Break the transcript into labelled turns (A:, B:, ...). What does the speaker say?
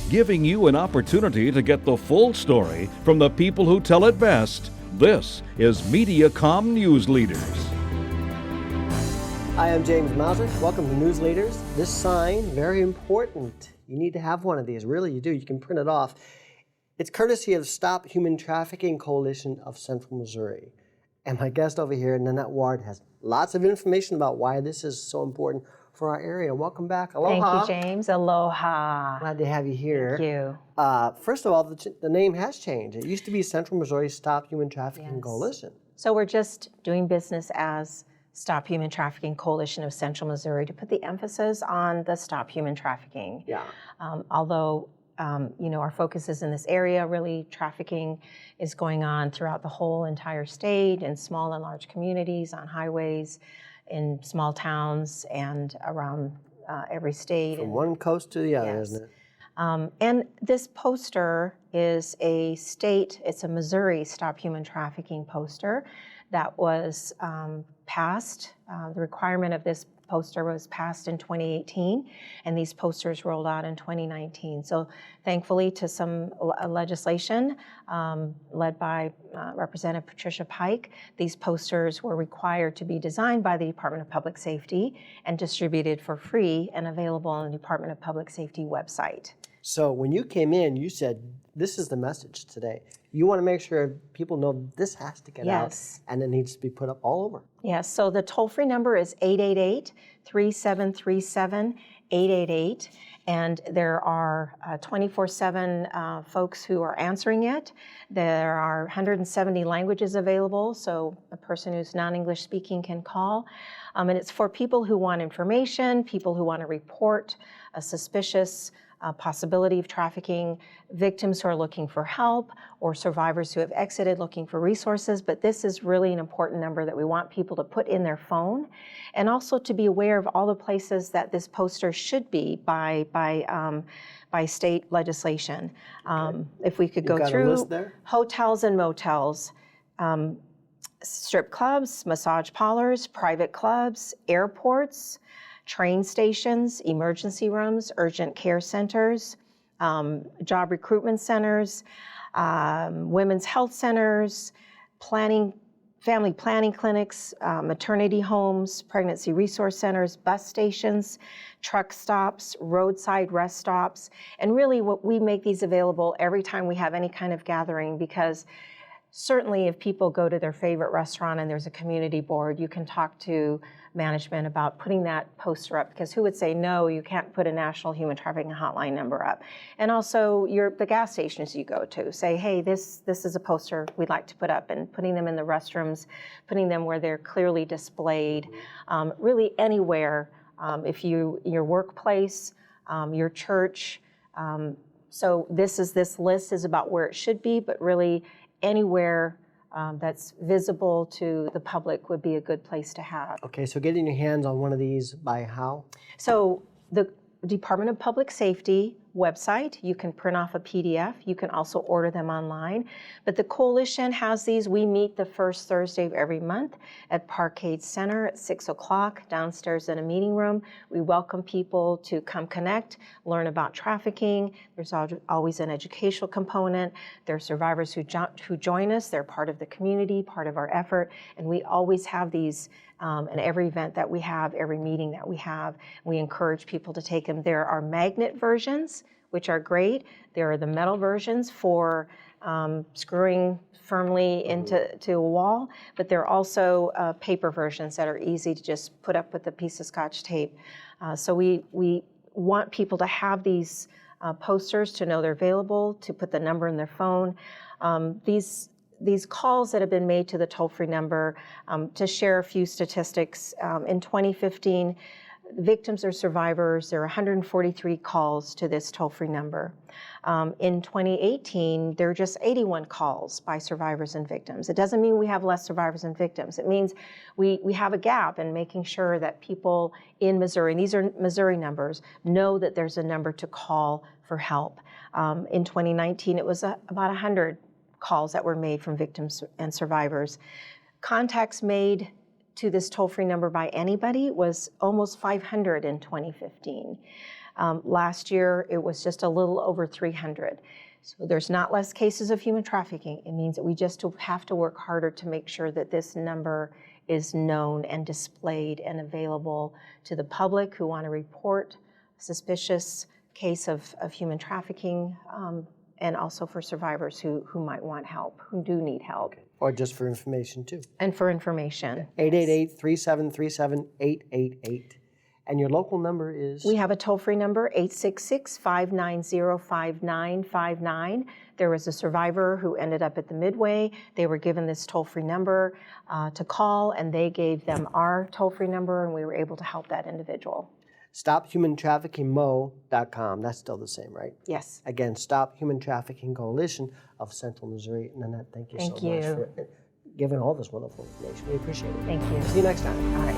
A: giving you an opportunity to get the full story from the people who tell it best. This is Mediacom Newsleaders.
B: Hi, I'm James Mauser. Welcome to Newsleaders. This sign, very important. You need to have one of these. Really, you do. You can print it off. It's courtesy of Stop Human Trafficking Coalition of Central Missouri. And my guest over here, Nanette Ward, has lots of information about why this is so important for our area. Welcome back. Aloha.
C: Thank you, James. Aloha.
B: Glad to have you here.
C: Thank you.
B: First of all, the name has changed. It used to be Central Missouri Stop Human Trafficking Coalition.
C: So we're just doing business as Stop Human Trafficking Coalition of Central Missouri to put the emphasis on the Stop Human Trafficking.
B: Yeah.
C: Although, our focus is in this area, really trafficking is going on throughout the whole entire state, in small and large communities, on highways, in small towns, and around every state.
B: From one coast to the other, isn't it?
C: And this poster is it's a Missouri Stop Human Trafficking poster that was passed. The requirement of this poster was passed in 2018, and these posters rolled out in 2019. So thankfully to some legislation led by Representative Patricia Pike, these posters were required to be designed by the Department of Public Safety and distributed for free and available on the Department of Public Safety website.
B: So when you came in, you said, this is the message today. You want to make sure people know this has to get out, and it needs to be put up all over.
C: Yes, so the toll-free number is 888-3737-888, and there are 24/7 folks who are answering it. There are 170 languages available, so a person who's non-English speaking can call. And it's for people who want information, people who want to report a suspicious possibility of trafficking, victims who are looking for help, or survivors who have exited looking for resources. But this is really an important number that we want people to put in their phone, and also to be aware of all the places that this poster should be by state legislation. If we could go through hotels and motels, strip clubs, massage parlors, private clubs, airports, train stations, emergency rooms, urgent care centers, job recruitment centers, women's health centers, family planning clinics, maternity homes, pregnancy resource centers, bus stations, truck stops, roadside rest stops. And really we make these available every time we have any kind of gathering, because certainly if people go to their favorite restaurant and there's a community board, you can talk to management about putting that poster up, because who would say no, you can't put a national human trafficking hotline number up. And also the gas stations you go to, say, hey, this is a poster we'd like to put up, and putting them in the restrooms, putting them where they're clearly displayed, really anywhere, if your workplace, your church. So this list is about where it should be, but really anywhere that's visible to the public would be a good place to have.
B: Okay, so getting your hands on one of these by how?
C: So the Department of Public Safety website, you can print off a PDF. You can also order them online. But the coalition has these. We meet the first Thursday of every month at Parkade Center at 6 o'clock downstairs in a meeting room. We welcome people to come connect, learn about trafficking. There's always an educational component. There are survivors who join us. They're part of the community, part of our effort. And we always have these in every event that we have, every meeting that we have. We encourage people to take them. There are magnet versions, which are great. There are the metal versions for screwing firmly into a wall, but there are also paper versions that are easy to just put up with a piece of Scotch tape. So we want people to have these posters, to know they're available, to put the number in their phone. These calls that have been made to the toll-free number, to share a few statistics, in 2015, victims or survivors, there are 143 calls to this toll-free number. In 2018, there are just 81 calls by survivors and victims. It doesn't mean we have less survivors and victims. It means we have a gap in making sure that people in Missouri, and these are Missouri numbers, know that there's a number to call for help. In 2019, it was about 100 calls that were made from victims and survivors. Contacts made to this toll-free number by anybody was almost 500 in 2015. Last year, it was just a little over 300. So there's not less cases of human trafficking. It means that we just have to work harder to make sure that this number is known and displayed and available to the public who want to report a suspicious case of human trafficking, and also for survivors who might want help, who do need help.
B: Or just for information too.
C: And for information.
B: 888-3737-888. And your local number is?
C: We have a toll-free number, 866-590-5959. There was a survivor who ended up at the Midway. They were given this toll-free number to call, and they gave them our toll-free number, and we were able to help that individual.
B: StopHumanTraffickingMo.com. That's still the same, right?
C: Yes.
B: Again, Stop Human Trafficking Coalition of Central Missouri. Nanette, thank you so much for giving all this wonderful information. We appreciate it.
C: Thank you.
B: See you next time.
C: All right.